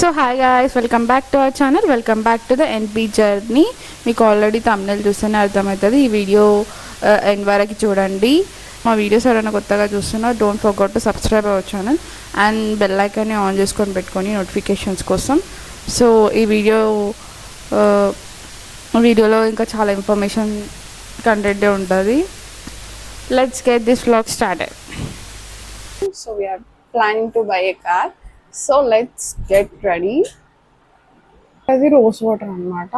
So hi guys, welcome back to our channel. Welcome back to the NP journey. మీకు already thumbnail చూస్తేనే అర్థమవుతుంది. ఈ video end వరకు చూడండి. మా వీడియోస్ ఎవరైనా కొత్తగా చూస్తున్నా don't forget to subscribe our channel and bell ఐకాన్ని ఆన్ చేసుకొని పెట్టుకొని నోటిఫికేషన్స్ కోసం. సో ఈ వీడియోలో ఇంకా చాలా ఇన్ఫర్మేషన్ కంటెంటే ఉంటుంది. Let's get this vlog started. So we're planning to buy a car. So let's get ready. అది రోజ్ వాటర్ అనమాట.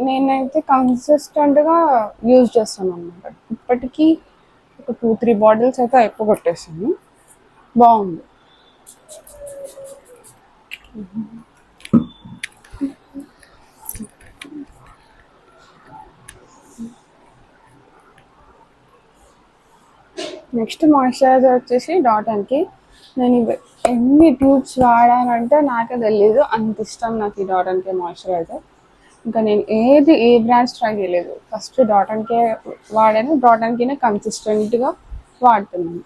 నేనైతే కన్సిస్టెంట్గా యూజ్ చేస్తాను అనమాట. ఇప్పటికీ ఒక 2-3 బాటిల్స్ అయితే అయిపోగొట్టేసాను. బాగుంది. నెక్స్ట్ మాయిశ్చరైజర్ వచ్చేసి డాటన్కి. నేను ఎన్ని ట్యూబ్స్ వాడానంటే నాకే తెలీదు, అంత ఇష్టం నాకు ఈ డాటన్కే మాయిశ్చరైజర్. ఇంకా నేను ఏ బ్రాండ్స్ ట్రై చేయలేదు. ఫస్ట్ డాటన్కే వాడాను, డాటన్కినే కన్సిస్టెంట్గా వాడుతున్నాను.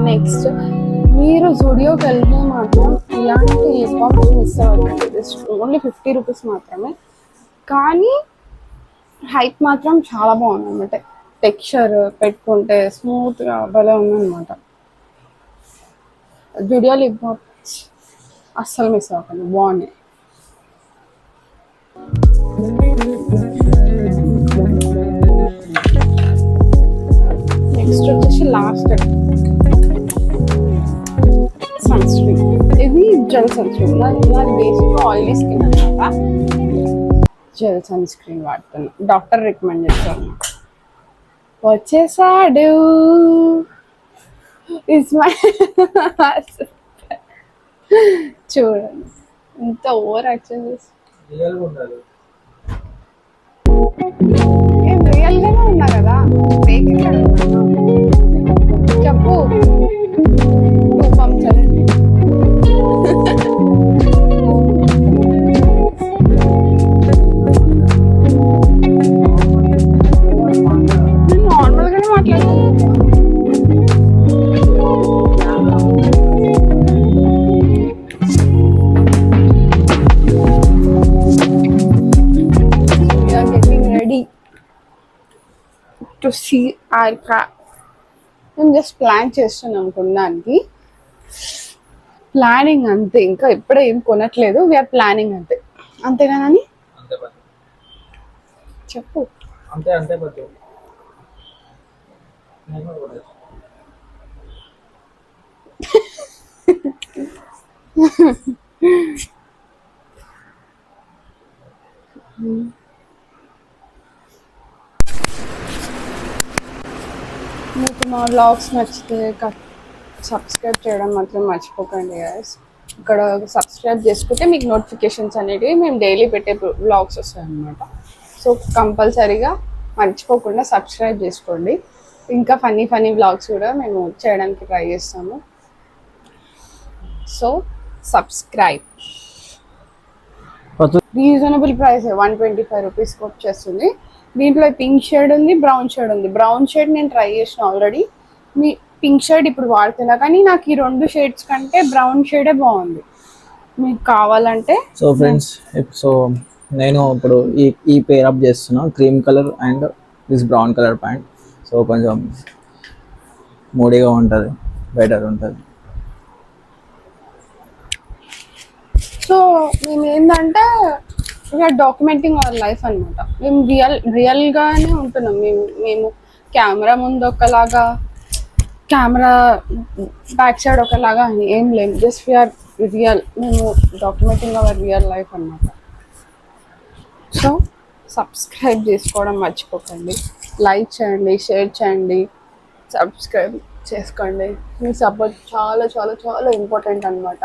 నెక్స్ట్ మీరు జూడియోకి వెళ్తే మాత్రం ఇలాంటి లిప్ బామ్స్ మిస్ అవ్వద్దు. జస్ట్ ఓన్లీ 50 రూపీస్ మాత్రమే, కానీ హైట్ మాత్రం చాలా బాగుంది అనమాట. టెక్స్చర్ పెట్టుకుంటే స్మూత్గా భలే ఉందన్నమాట. జూడియో లిప్ బామ్స్ అస్సలు మిస్ అవ్వకండి, బాగున్నాయి. నెక్స్ట్ వచ్చేసి లాస్ట్ సన్ స్క్రీన్. ఇది జెల్ సన్ స్క్రీన్. నాది బేసిక్గా ఆయిలీ స్కిన్ అనమాట. జెల్ సన్ స్క్రీన్ వాడుతున్నాను, డాక్టర్ రికమెండ్ చేస్తాను. వచ్చేసాడు చూడండి ఇంత ఓవర్ యాక్షన్ చేసి. నేను రియల్గానే ఉన్నా కదా, ఫేక్ చెప్పు. నార్మల్గానే మాట్లాడుతున్నాను. Ready to see our car. మేము జస్ట్ ప్లాన్ చేస్తున్నాం కొనడానికి. ప్లానింగ్ అంతే, ఇంకా ఇప్పుడే ఏం కొనట్లేదు. వీఆర్ ప్లానింగ్ అంతే. అంతేనా అని చెప్పు. అంతే అంతే బట్ మీకు మా వ్లాగ్స్ నచ్చితే సబ్స్క్రైబ్ చేయడం మాత్రం మర్చిపోకండి గైస్. ఇక్కడ సబ్స్క్రైబ్ చేసుకుంటే మీకు నోటిఫికేషన్స్ అనేటివి మేము డైలీ పెట్టే వ్లాగ్స్ వస్తాయి అన్నమాట. సో కంపల్సరీగా మర్చిపోకుండా సబ్స్క్రైబ్ చేసుకోండి. ఇంకా ఫన్నీ వ్లాగ్స్ కూడా మేము చేయడానికి ట్రై చేస్తాము. So subscribe. రీజనబుల్ ప్రైస్ 125 రూపీస్కి వచ్చేస్తుంది. దీంట్లో పింక్ షేడ్ ఉంది, బ్రౌన్ షేడ్ ఉంది. బ్రౌన్ షేడ్ నేను ట్రై చేసిన ఆల్రెడీ. మీ పింక్ షేడ్ ఇప్పుడు వాడుతున్నా, కానీ నాకు ఈ 2 షేడ్స్ కంటే బ్రౌన్ షేడే బాగుంది. మీకు కావాలంటే. సో ఫ్రెండ్స్, సో నేను ఇప్పుడు ఈ పేర్ అప్ చేస్తున్నా, cream colour and this brown colour pant. So కొంచెం మూడీగా ఉంటుంది, బెటర్ ఉంటుంది. సో మేము ఏంటంటే వీఆర్ డాక్యుమెంటింగ్ అవర్ లైఫ్ అనమాట. మేము రియల్గానే ఉంటున్నాం. మేము కెమెరా ముందు ఒకలాగా, కెమెరా బ్యాక్ సైడ్ ఒకలాగా ఏం లేము. Just we're real. మేము డాక్యుమెంటింగ్ అవర్ రియల్ లైఫ్ అనమాట. సో సబ్స్క్రైబ్ చేసుకోవడం మర్చిపోకండి. లైక్ చేయండి, షేర్ చేయండి, సబ్స్క్రైబ్ చేసుకోండి. మీ సపోర్ట్ చాలా చాలా చాలా ఇంపార్టెంట్ అనమాట.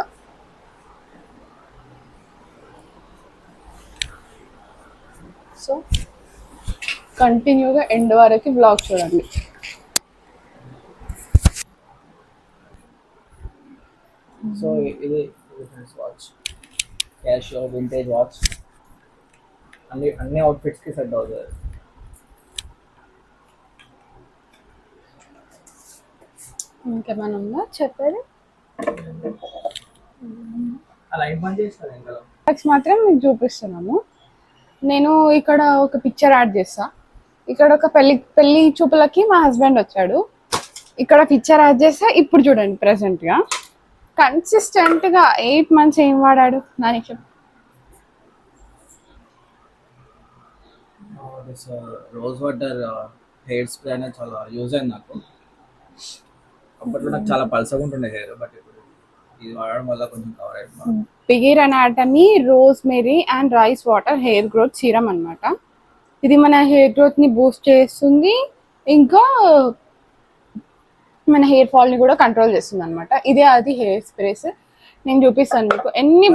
సో కంటిన్యూగా ఎండ్ వరకు బ్లాగ్ చూడండి. సో ఇది friends watch, casual vintage watch, అన్ని అవుట్ఫిట్స్కి సెట్ అవుతుంది. ఇంకేమైనా ఉందా చెప్పేది? మాత్రం మీకు చూపిస్తున్నాము. నేను ఇక్కడ ఒక పిక్చర్ యాడ్ చేస్తా. ఇక్కడ ఒక పెళ్లి చూపులకి మా హస్బెండ్ వచ్చాడు. ఇక్కడ పిక్చర్ యాడ్ చేస్తే ఇప్పుడు చూడండి ప్రెసెంట్గా కన్సిస్టెంట్గా 8 months ఏం వాడాడు నాని చెప్పు. రోజ్ వాటర్ హెయిర్ స్ప్రే అనేది చాలా యూజ్ అయింది నాకు. అప్పట్లో నాకు చాలా పల్సగా ఉంటుండే హెయిర్, బట్ ఇప్పుడు ఇది వాడడం వల్ల కొంచెం కవర్ అయిపోయింది. బిగిర్ anatomy rosemary and rice water hair growth serum అన్నమాట. ఇది మన హెయిర్ గ్రోత్ని బూస్ట్ చేస్తుంది, ఇంకా మన హెయిర్ ఫాల్ని కూడా కంట్రోల్ చేస్తుంది అనమాట. ఇదే అది హెయిర్ స్ప్రేస్. నేను చూపిస్తాను మీకు ఎన్ని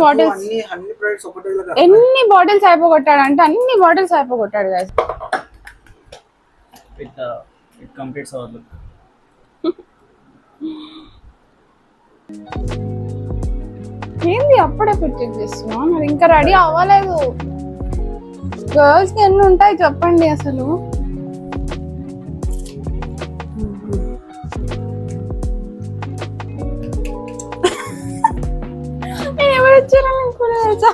బాటిల్స్ అయిపోగొట్టాడు అంటే అన్ని bottles అయిపోగొట్టాడు guys. It completes our look. ఏంది అప్పుడే పిక్చర్ చేస్తున్నా, మరి ఇంకా రెడీ అవ్వలేదు. గర్ల్స్ కి ఎన్ని ఉంటాయి చెప్పండి అసలు. ఎవరు వచ్చారో మీకు తెలుసా?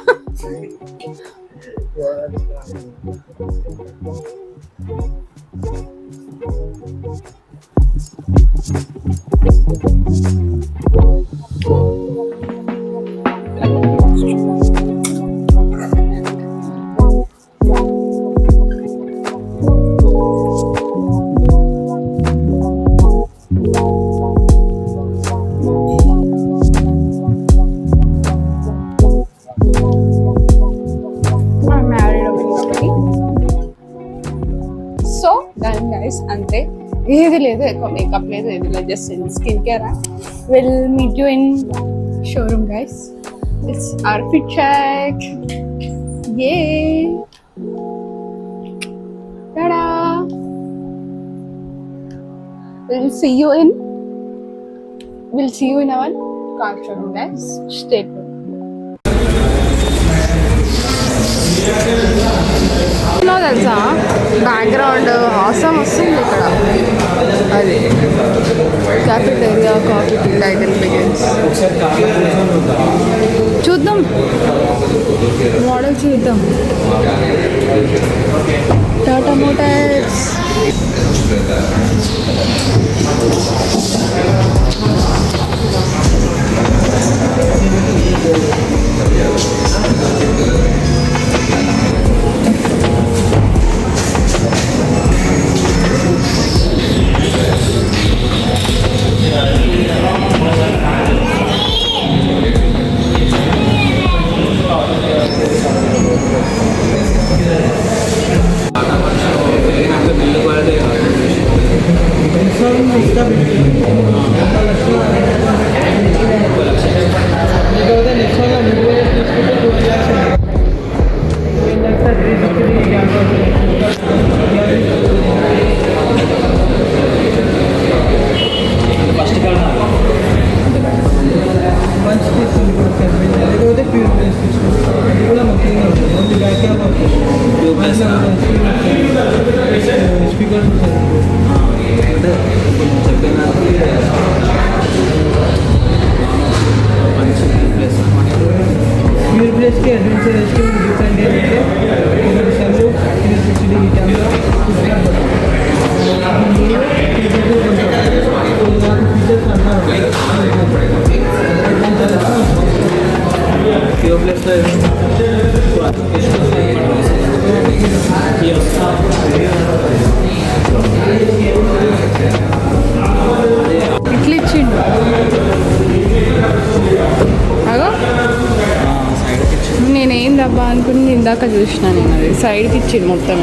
సో దాని గైస్ అంతే, ఏది లేదు, ఎక్కువ మేకప్ లేదు, ఏది లేదు, just skin care. Will meet you in showroom guys. It's our fit check. Yay tada. We'll see you in our car showroom guys. Stay tuned. తెలుసా బ్యాక్గ్రౌండ్ ఆసమ్ వస్తుంది ఇక్కడ. అది cafeteria coffee tea title begins. చూద్దాం model చూద్దాం. టాటా మోటార్స్. ఇట్లా ఇచ్చిండు అగో. నేనేం డబ్బా అనుకుని ఇందాక చూసిన నేను, అది సైడ్కి ఇచ్చిండు మొత్తం.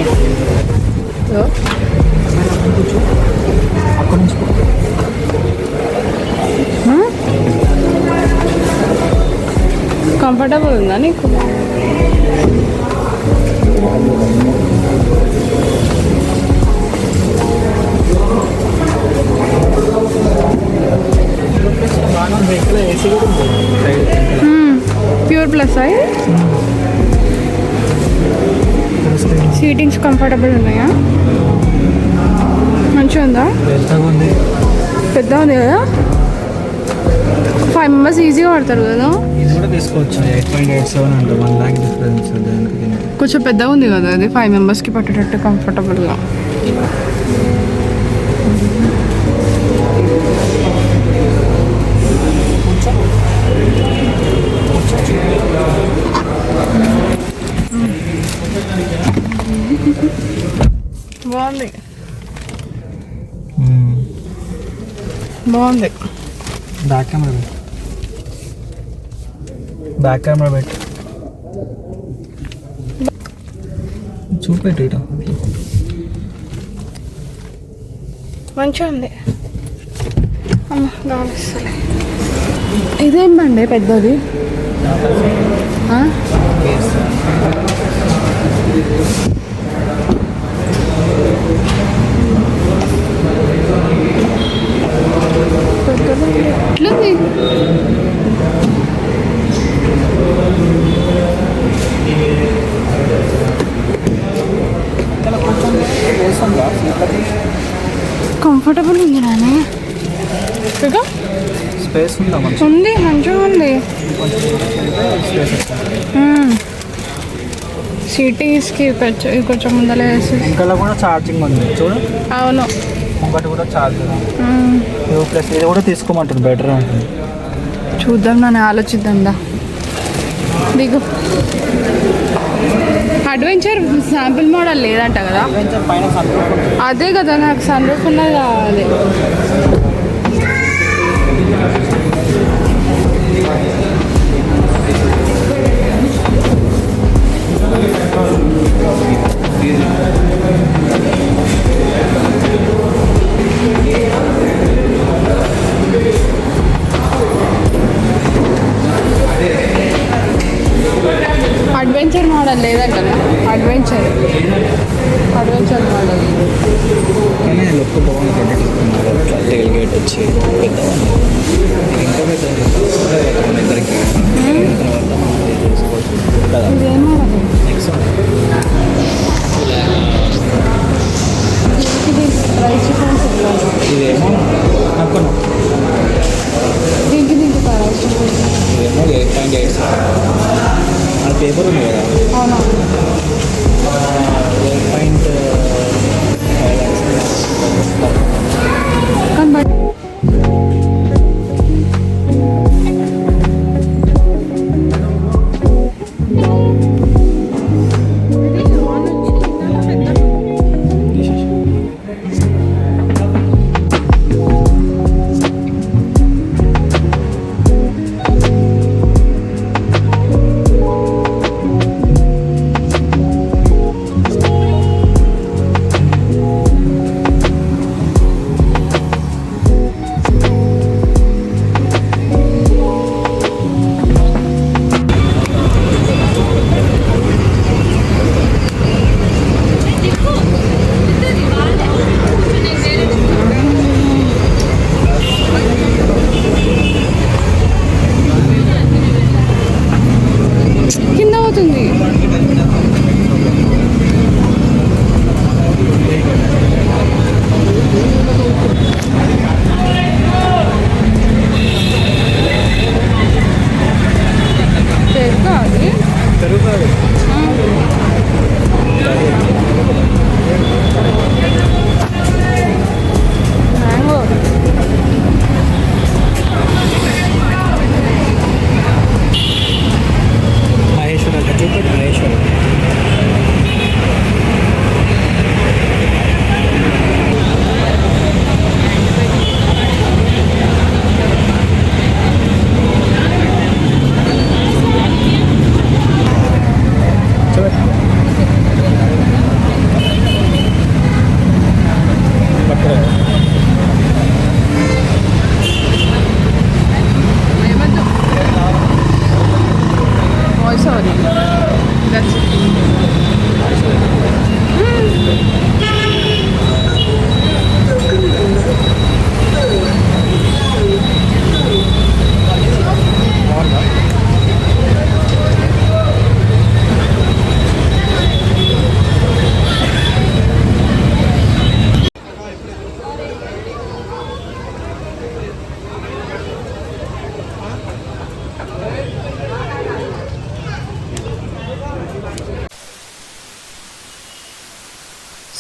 కంఫర్టబుల్ ఉందా నీకు? ప్లస్ అయి సీటింగ్స్ కంఫర్టబుల్ ఉన్నాయా? మంచిగా ఉందా? పెద్ద ఉంది కదా, 5 మెంబర్స్ ఈజీగా పడతారు కదా. ఇది కూడా తీసుకోవచ్చు, 8.87 అంటే 1 lakh డిఫరెన్స్. కొంచెం పెద్దగా ఉంది కదా అది, 5 మెంబర్స్కి పట్టేటట్టు కంఫర్టబుల్గా. బాగుంది బాగుంది. బ్యాక్ కెమెరా పెట్టి చూపెట్టి మంచిగా ఉంది. అమ్మ గాలి వస్తలే. ఇదేం బండి పెద్దది? ఎట్లుంది? కంఫర్టబుల్ ఉంది నానే. స్పేస్ ఉంది, మంచిగా ఉంది. సిటీస్కి కొంచెం ముందర వేసి ఇంకా కూడా ఛార్జింగ్ ఉంది చూడు. అవును, ఇంకోటి కూడా ఛార్జర్ ప్లస్ ఇది కూడా తీసుకోమంటారు, బెటర్ ఉంటుంది. చూద్దాం, నన్ను ఆలోచిద్దాం. దా దిగు. అడ్వెంచర్ శాంపుల్ మోడల్ లేదంట కదా? అదే కదా, నాకు సన్ రూఫ్ ఉన్నది కావాలి. అడ్వెంచర్ మోడల్ లేదంట. అడ్వెంచర్ మోడల్ కానీ లుక్ బాగుంది. టైల్ గేట్ వచ్చి ఇంకా ఇద్దరికి ఇదేమో నెక్స్ట్ ఇదేమో నాకు దీనికి రైస్ ఇదేమో 8.87 అది పేపర్ ఉంది కదా. అవునా? 8.5 కానీ బట్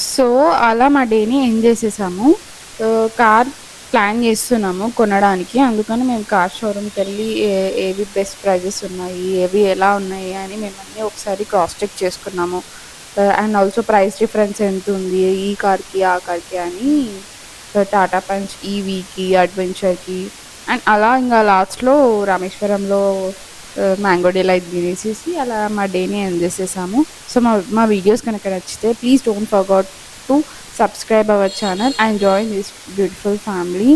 సో అలా మా డేని ఎండ్ చేసేసాము. కార్ ప్లాన్ చేస్తున్నాము కొనడానికి. అందుకని మేము కార్ షోరూమ్కి వెళ్ళి ఏవి బెస్ట్ ప్రైజెస్ ఉన్నాయి, ఏవి ఎలా ఉన్నాయి అని మేము అన్నీ ఒకసారి క్రాస్ చెక్ చేసుకున్నాము. అండ్ ఆల్సో ప్రైస్ డిఫరెన్స్ ఎంత ఉంది ఈ కార్కి ఆ కార్కి అని. టాటా పంచ్ ఈవీకి, అడ్వెంచర్కి, అండ్ అలా ఇంకా లాస్ట్లో రామేశ్వరంలో మ్యాంగో డిలైట్ తినేసేసి అలా మా డేని ఎండ్ చేసేసాము. సో మా వీడియోస్ కనుక నచ్చితే please don't forget to subscribe our channel and join this beautiful family.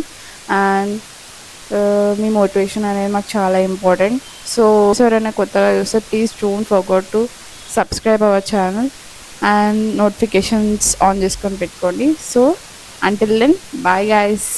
And మీ మోటివేషన్ అనేది మాకు చాలా ఇంపార్టెంట్. సో ఎవరైనా కొత్తగా చూస్తే please don't forget to subscribe our channel and notifications on చేసుకొని పెట్టుకోండి. So until then bye guys.